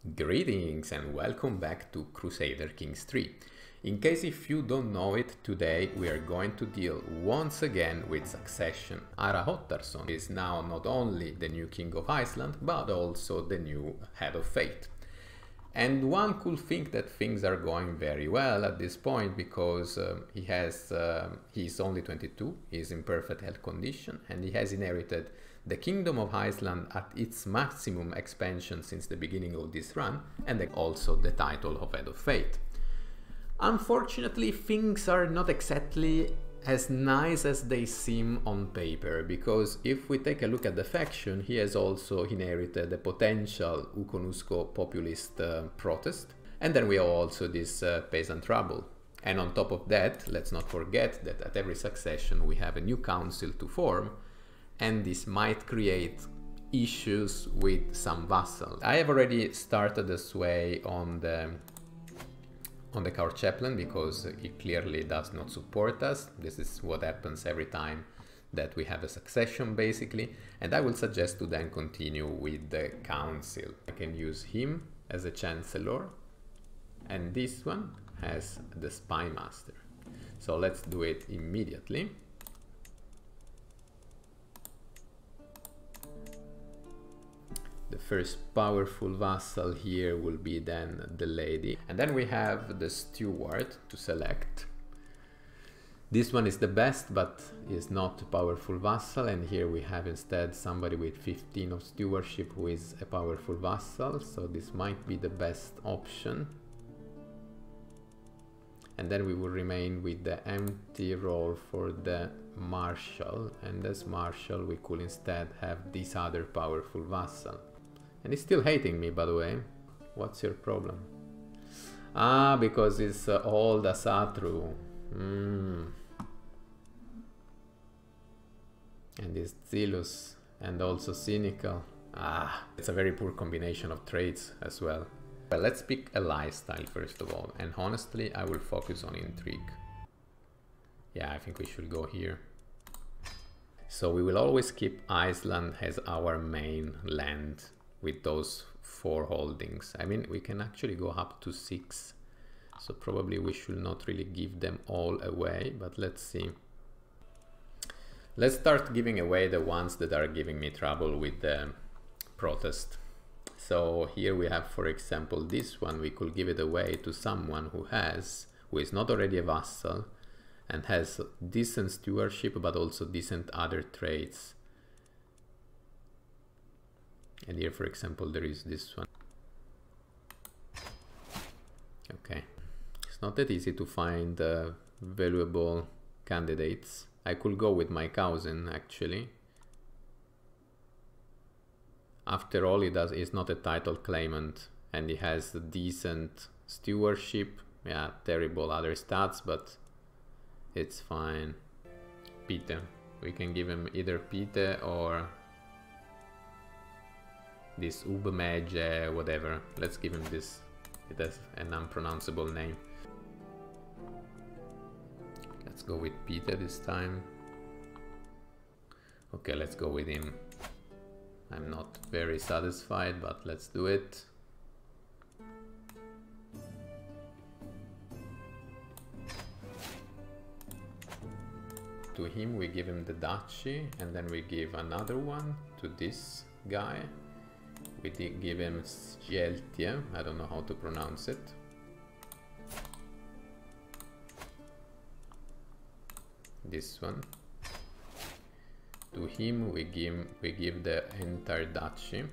Greetings and welcome back to Crusader Kings 3. In case if you don't know it, today we are going to deal once again with succession. Ara Hottarsson is now not only the new king of Iceland, but also the new head of fate. And one could think that things are going very well at this point because he's only 22, he's in perfect health condition, and he has inherited the Kingdom of Iceland at its maximum expansion since the beginning of this run, and also the title of Head of Fate. Unfortunately, things are not exactly as nice as they seem on paper, because if we take a look at the faction, he has also inherited a potential Ukonusko populist protest, and then we have also this peasant trouble. And on top of that, let's not forget that at every succession we have a new council to form, and this might create issues with some vassals. I have already started a sway on the court chaplain because it clearly does not support us. This is what happens every time that we have a succession basically, and I will suggest to then continue with the council. I can use him as a chancellor, and this one has the spy master. So let's do it immediately. The first powerful vassal here will be then the lady. And then we have the steward to select. This one is the best, but is not a powerful vassal. And here we have instead somebody with 15 of stewardship who is a powerful vassal. So this might be the best option. And then we will remain with the empty role for the marshal. And as marshal we could instead have this other powerful vassal. And he's still hating me, by the way. What's your problem? Ah, because it's old Asatru. And he's zealous and also cynical. Ah, it's a very poor combination of traits as well. But let's pick a lifestyle first of all. And honestly, I will focus on intrigue. Yeah, I think we should go here. So we will always keep Iceland as our main land with those 4 holdings. I mean, we can actually go up to 6, so probably we should not really give them all away, but let's see. Let's start giving away the ones that are giving me trouble with the protest. So here we have, for example, this one. We could give it away to someone who is not already a vassal and has decent stewardship but also decent other traits. And here, for example, there is this one. Okay, it's not that easy to find valuable candidates. I could go with my cousin, actually. After all, he's not a title claimant, and he has decent stewardship. Yeah, terrible other stats, but it's fine. Peter. We can give him either Peter or this Ubemege, whatever. Let's give him this. It has an unpronounceable name. Let's go with Peter this time. Okay, let's go with him. I'm not very satisfied, but let's do it. To him we give him the duchy, and then we give another one to this guy. We did give him Sjeltje, I don't know how to pronounce it. This one. To him we give the entire duchy.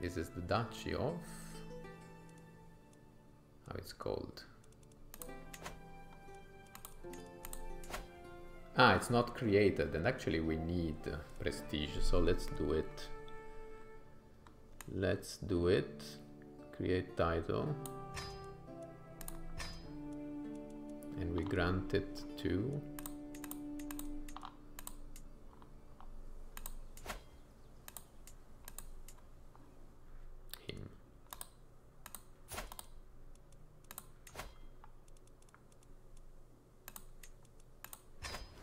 This is the duchy of... how it's called? Ah, it's not created, and actually we need prestige, so let's do it. Let's do it. Create title. And we grant it to... him.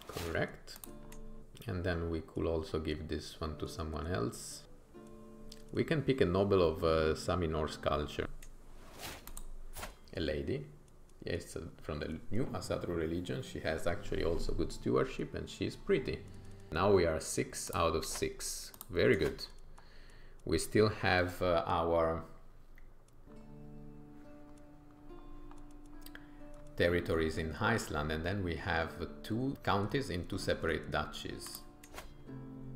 Correct. And then we could also give this one to someone else. We can pick a noble of Sami Norse culture. A lady. Yes, from the new Asatru religion. She has actually also good stewardship and she's pretty. Now we are 6 out of 6. Very good. We still have our territories in Iceland, and then we have 2 counties in 2 separate duchies.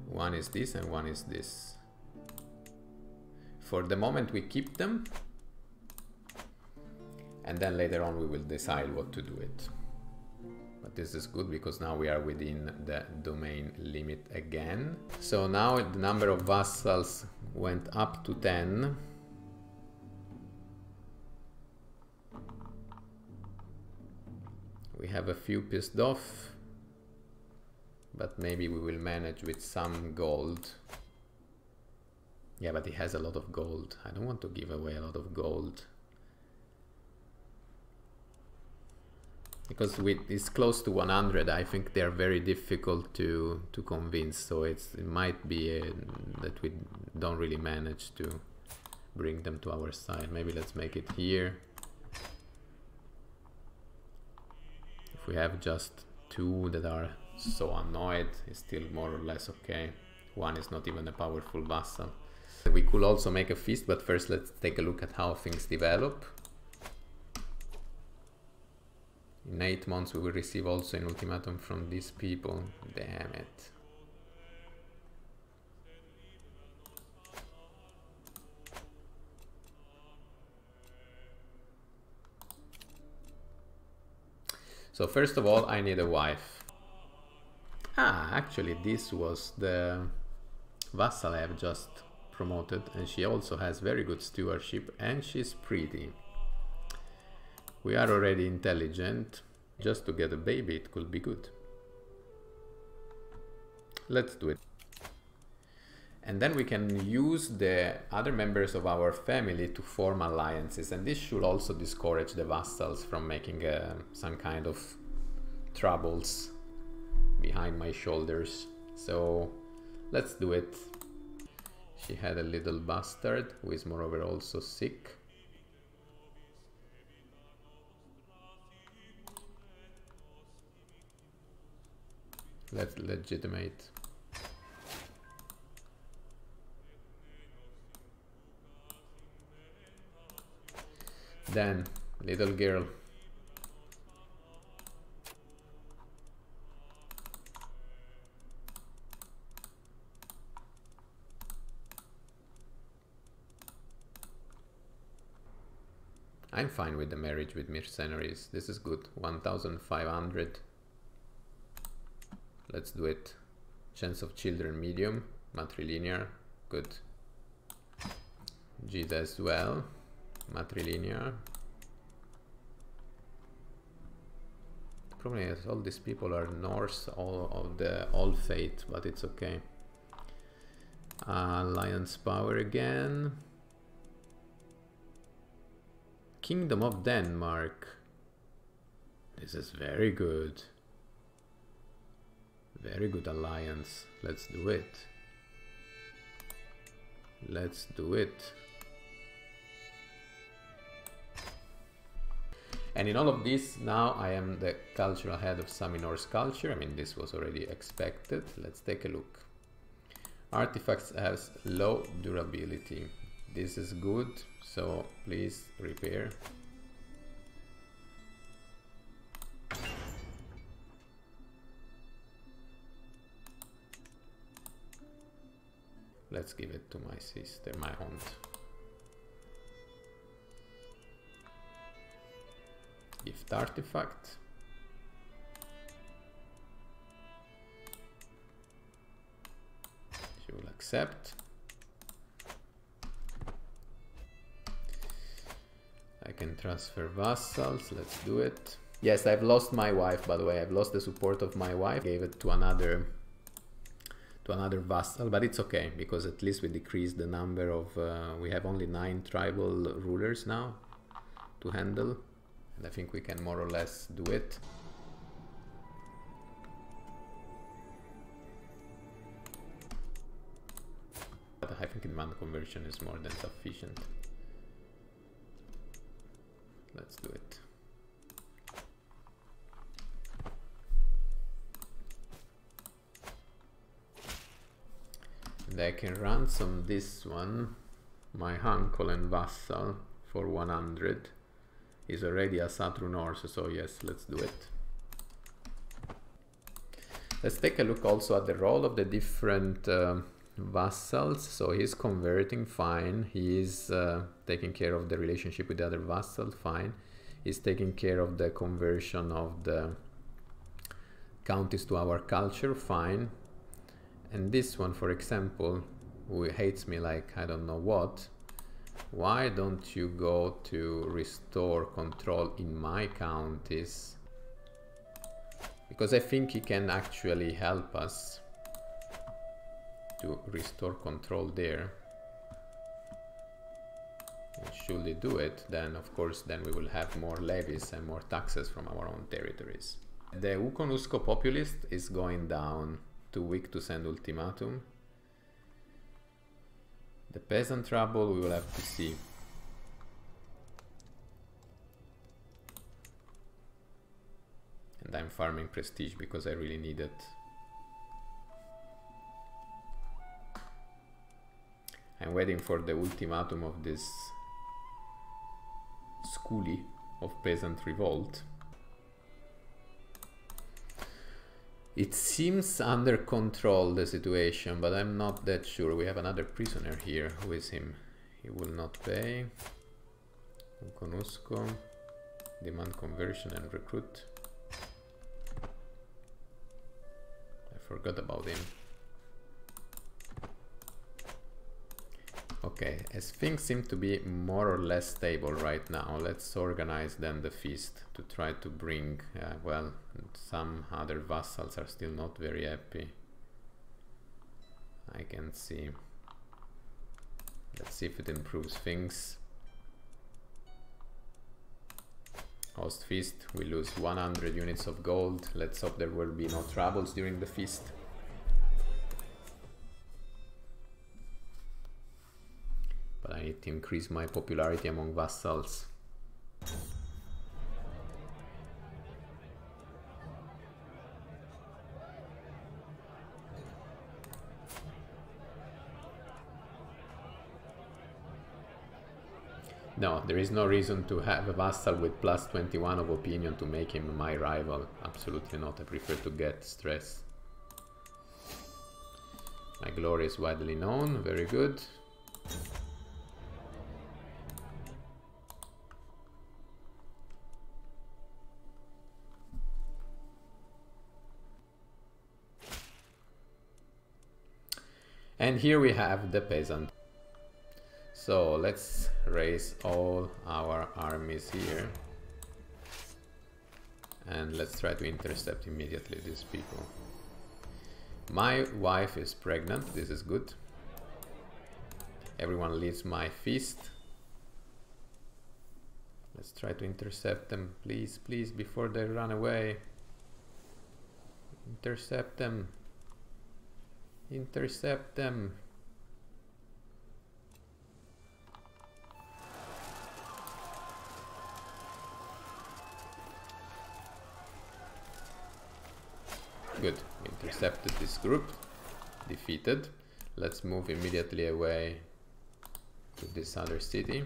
One is this and one is this. For the moment we keep them, and then later on we will decide what to do it. But this is good because now we are within the domain limit again. So now the number of vassals went up to 10. We have a few pissed off, but maybe we will manage with some gold. Yeah, but he has a lot of gold. I don't want to give away a lot of gold. Because with it's close to 100, I think they're very difficult to convince. So it might be that we don't really manage to bring them to our side. Maybe let's make it here. If we have just 2 that are so annoyed, it's still more or less okay. One is not even a powerful vassal. We could also make a feast, but first let's take a look at how things develop. In 8 months we will receive also an ultimatum from these people. Damn it. So first of all, I need a wife. Ah, actually this was the vassal I have just promoted, and she also has very good stewardship and she's pretty. We are already intelligent. Just to get a baby, it could be good. Let's do it. And then we can use the other members of our family to form alliances, and this should also discourage the vassals from making some kind of troubles behind my shoulders. So let's do it. She had a little bastard who is moreover also sick. Let's legitimate. Then, little girl. I'm fine with the marriage with mercenaries. This is good. 1,500. Let's do it. Chance of children medium. Matrilinear. Good. Gita as well. Matrilinear. The problem is all these people are Norse, all of the old faith, but it's okay. Alliance power again. Kingdom of Denmark. This is very good. Very good alliance. Let's do it. Let's do it. And in all of this, now I am the cultural head of Sami Norse culture. I mean, this was already expected. Let's take a look. Artifacts has low durability. This is good, so please repair. Let's give it to my sister, my aunt. Gift artifact. She will accept. I can transfer vassals. Let's do it. Yes, I've lost my wife, by the way. I've lost the support of my wife. Gave it to another vassal, but it's okay because at least we decreased the number of we have only 9 tribal rulers now to handle, and I think we can more or less do it. But I think think demand conversion is more than sufficient. Let's do it. And I can ransom this one, my uncle and vassal, for 100. He's already a Saturn horse, so yes, let's do it. Let's take a look also at the role of the different vassals. So he's converting, fine. He is taking care of the relationship with the other vassal, fine. He's taking care of the conversion of the counties to our culture, fine. And this one, for example, who hates me like I don't know what, why don't you go to restore control in my counties? Because I think he can actually help us to restore control there. And should he do it, then of course then we will have more levies and more taxes from our own territories. The Uconusco populist is going down, too weak to send ultimatum. The peasant trouble we will have to see. And I'm farming prestige because I really need it. I'm waiting for the ultimatum of this schoolie of peasant revolt. It seems under control, the situation, but I'm not that sure. We have another prisoner here. Who is him? He will not pay. Uconusco. Demand conversion and recruit. I forgot about him. Okay, as things seem to be more or less stable right now, let's organize then the feast to try to bring, well, some other vassals are still not very happy. I can see. Let's see if it improves things. Host feast, we lose 100 units of gold. Let's hope there will be no troubles during the feast. But I need to increase my popularity among vassals. No, there is no reason to have a vassal with plus 21 of opinion to make him my rival. Absolutely not. I prefer to get stress. My glory is widely known. Very good. And here we have the peasant. So let's raise all our armies here. And let's try to intercept immediately these people. My wife is pregnant, this is good. Everyone leaves my feast. Let's try to intercept them, please, please, before they run away. Intercept them. Intercept them. Good, intercepted this group, defeated. Let's move immediately away to this other city.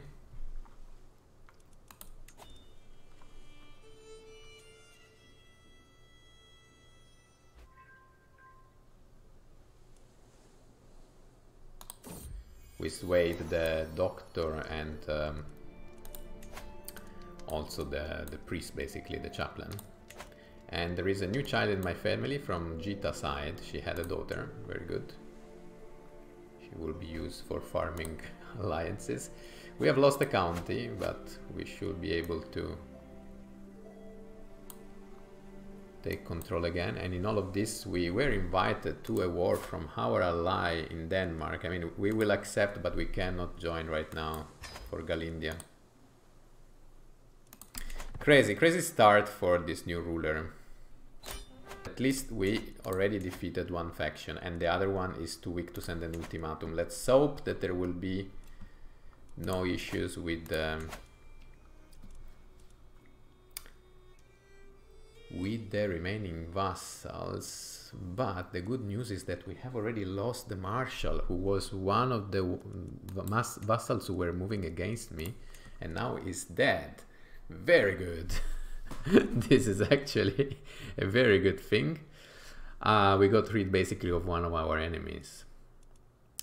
We swayed the doctor and also the priest, basically the chaplain. And there is a new child in my family from Gita side. She had a daughter, very good. She will be used for farming alliances. We have lost a county, but we should be able to take control again. And in all of this, we were invited to a war from our ally in Denmark. I mean, we will accept, but we cannot join right now for Galindia. Crazy, crazy start for this new ruler. at least we already defeated one faction, and the other one is too weak to send an ultimatum. Let's hope that there will be no issues with the remaining vassals. But the good news is that we have already lost the marshal, who was one of the vassals who were moving against me, and now is dead. Very good. This is actually a very good thing. We got rid basically of one of our enemies.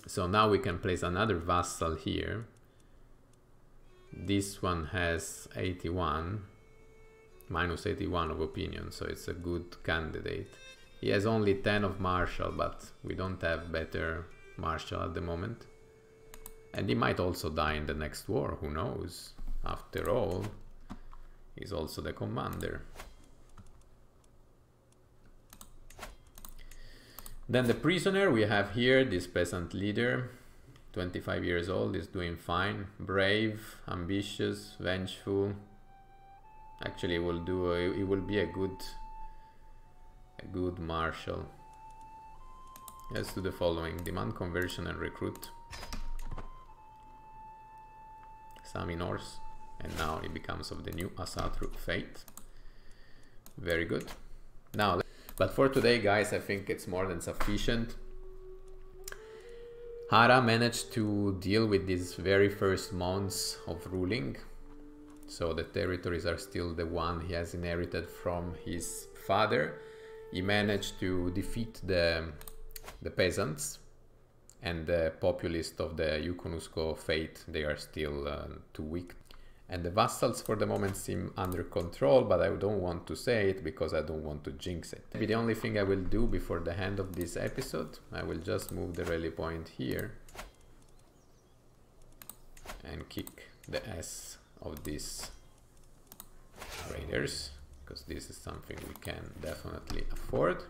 So now we can place another vassal here. This one has 81, minus 81 of opinion, so it's a good candidate. He has only 10 of martial, but we don't have better martial at the moment. And he might also die in the next war, who knows? After all, he's also the commander. Then the prisoner we have here, this peasant leader, 25 years old, is doing fine. Brave, ambitious, vengeful. Actually, he will be a good marshal. Let's do the following: demand conversion and recruit. Sami Norse, and now it becomes of the new Asatru fate. Very good. Now, but for today, guys, I think it's more than sufficient. Hara managed to deal with these very first months of ruling, so the territories are still the one he has inherited from his father. He managed to defeat the peasants, and the populist of the Yukonusko fate, they are still too weak. And the vassals for the moment seem under control, but I don't want to say it because I don't want to jinx it. Maybe the only thing I will do before the end of this episode, I will just move the rally point here and kick the ass of these raiders, because this is something we can definitely afford.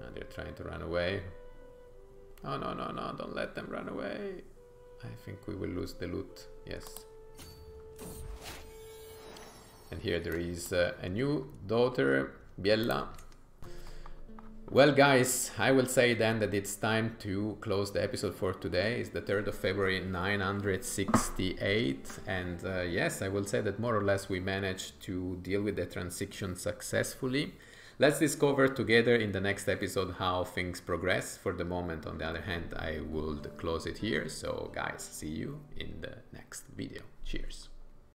And they're trying to run away. Oh, no, no, no, don't let them run away. I think we will lose the loot, yes. And here there is a new daughter, Biella. Well, guys, I will say then that it's time to close the episode for today. It's the 3rd of February 968, and yes, I will say that more or less we managed to deal with the transition successfully. Let's discover together in the next episode how things progress. For the moment, on the other hand, I will close it here. So guys, see you in the next video. Cheers.